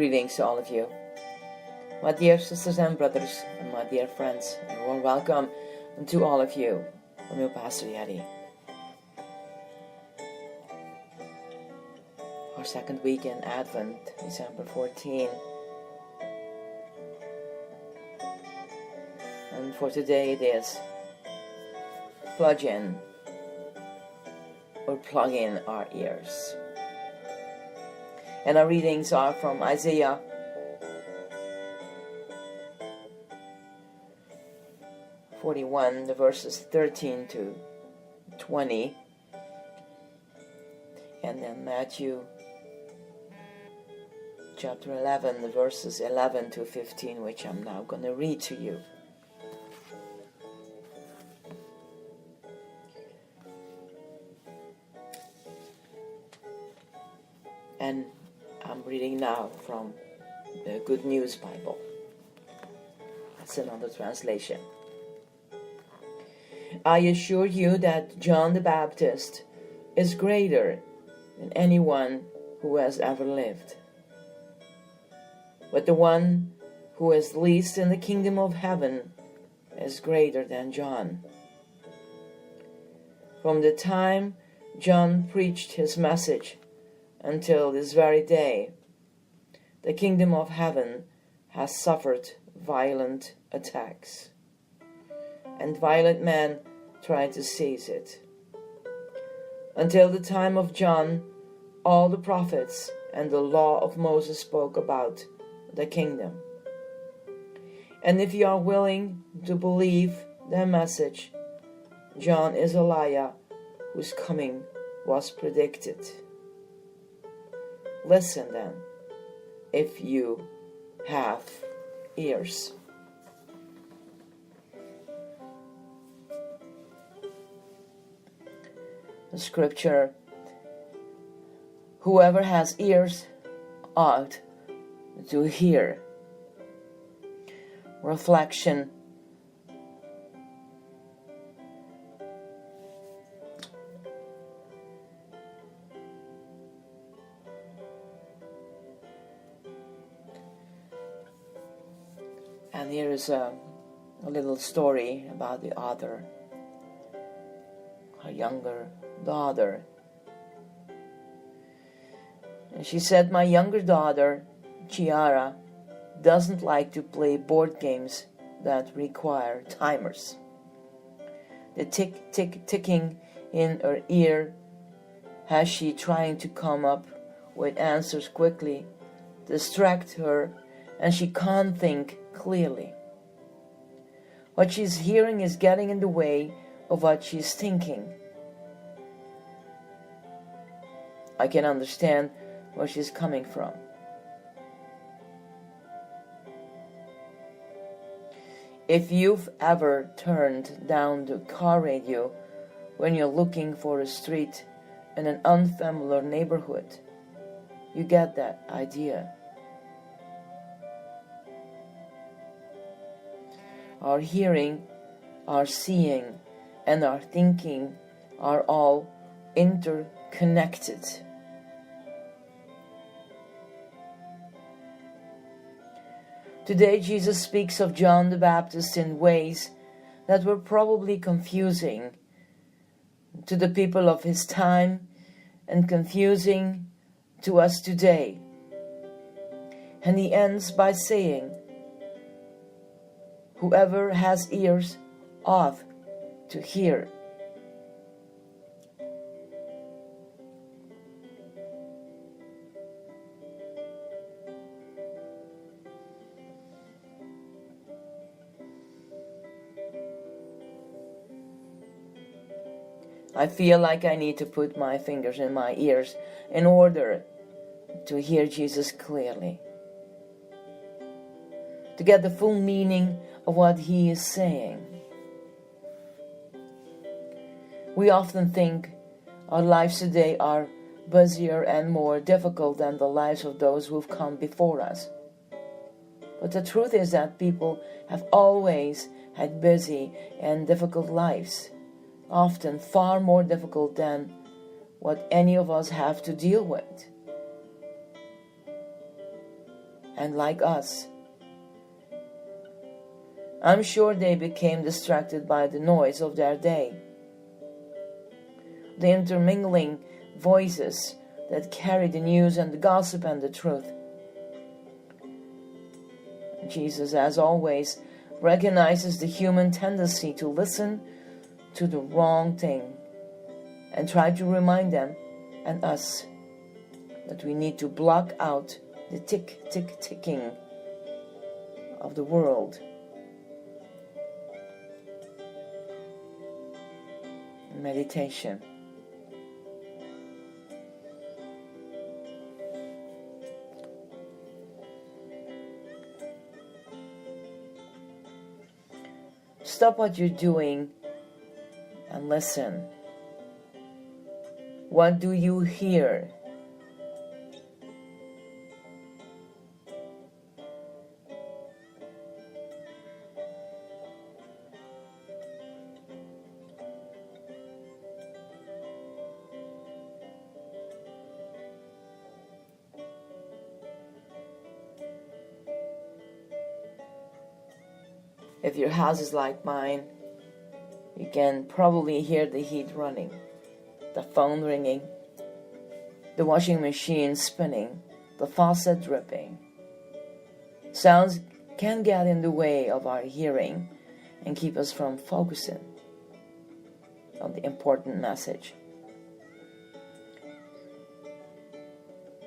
Greetings to all of you, my dear sisters and brothers, and my dear friends, and a warm welcome to all of you from your Pastor Yeti. Our second week in Advent, December 14. And for today it is plug in or plug in our ears. And our readings are from Isaiah 41, the verses 13 to 20, and then Matthew chapter 11, the verses 11 to 15, which I'm now going to read to you. And I'm reading now from the Good News Bible. That's another translation. I assure you that John the Baptist is greater than anyone who has ever lived. But the one who is least in the kingdom of heaven is greater than John. From the time John preached his message until this very day, the kingdom of heaven has suffered violent attacks, and violent men try to seize it. Until the time of John, all the prophets and the law of Moses spoke about the kingdom. And if you are willing to believe their message, John is Elijah whose coming was predicted. Listen then, if you have ears. The scripture, whoever has ears ought to hear. Reflection. And here is a little story about the author, her younger daughter. And she said, my younger daughter, Chiara, doesn't like to play board games that require timers. The ticking in her ear as she trying to come up with answers quickly distract her, and she can't think clearly. What she's hearing is getting in the way of what she's thinking. I can understand where she's coming from. If you've ever turned down the car radio when you're looking for a street in an unfamiliar neighborhood, you get that idea. Our hearing, our seeing, and our thinking are all interconnected. Today, Jesus speaks of John the Baptist in ways that were probably confusing to the people of his time and confusing to us today. And he ends by saying, whoever has ears ought to hear. I feel like I need to put my fingers in my ears in order to hear Jesus clearly, to get the full meaning of what he is saying. We often think our lives today are busier and more difficult than the lives of those who've come before us. But the truth is that people have always had busy and difficult lives, often far more difficult than what any of us have to deal with. and like us. I'm sure they became distracted by the noise of their day, the intermingling voices that carry the news and the gossip and the truth. Jesus, as always, recognizes the human tendency to listen to the wrong thing and try to remind them and us that we need to block out the ticking of the world. Meditation. Stop what you're doing and listen. What do you hear? If your house is like mine, you can probably hear the heat running, the phone ringing, the washing machine spinning, the faucet dripping. Sounds can get in the way of our hearing and keep us from focusing on the important message.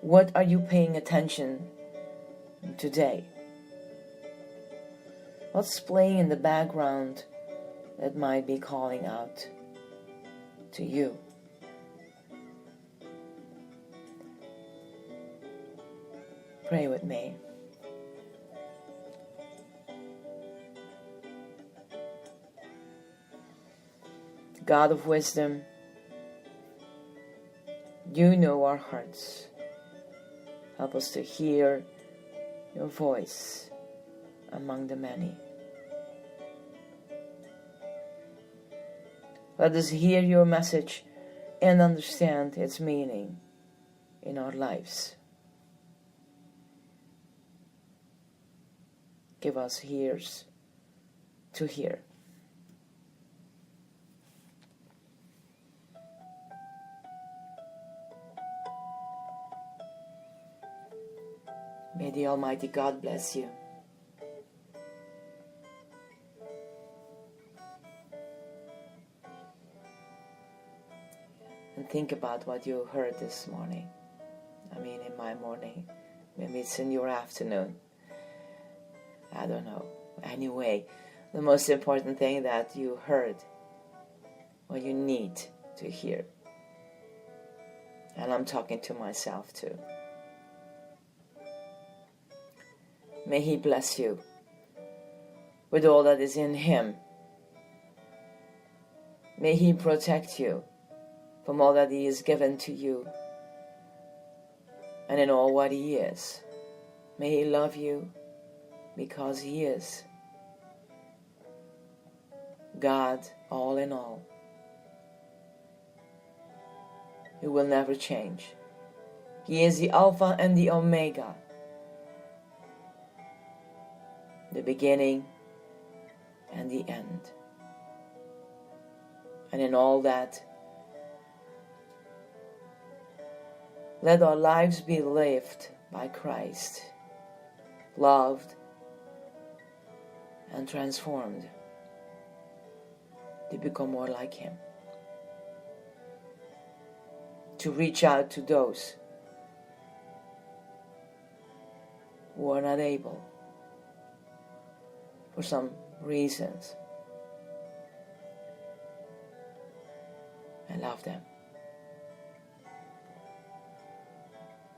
What are you paying attention today? What's playing in the background that might be calling out to you? Pray with me. God of wisdom, you know our hearts. Help us to hear your voice among the many. Let us hear your message and understand its meaning in our lives. Give us ears to hear. May the Almighty God bless you. And think about what you heard this morning. In my morning. Maybe it's in your afternoon. I don't know. Anyway, the most important thing that you heard, what you need to hear. And I'm talking to myself too. May He bless you with all that is in Him. May He protect you from all that He has given to you and in all what He is. May He love you because He is God all in all. He will never change. He is the Alpha and the Omega, the beginning and the end. And in all that, let our lives be lived by Christ, loved and transformed to become more like Him. To reach out to those who are not able for some reasons, and love them.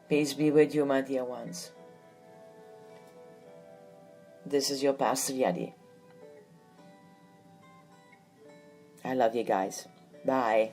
Peace be with you, my dear ones. This is your Pastor Yadi. I love you guys. Bye.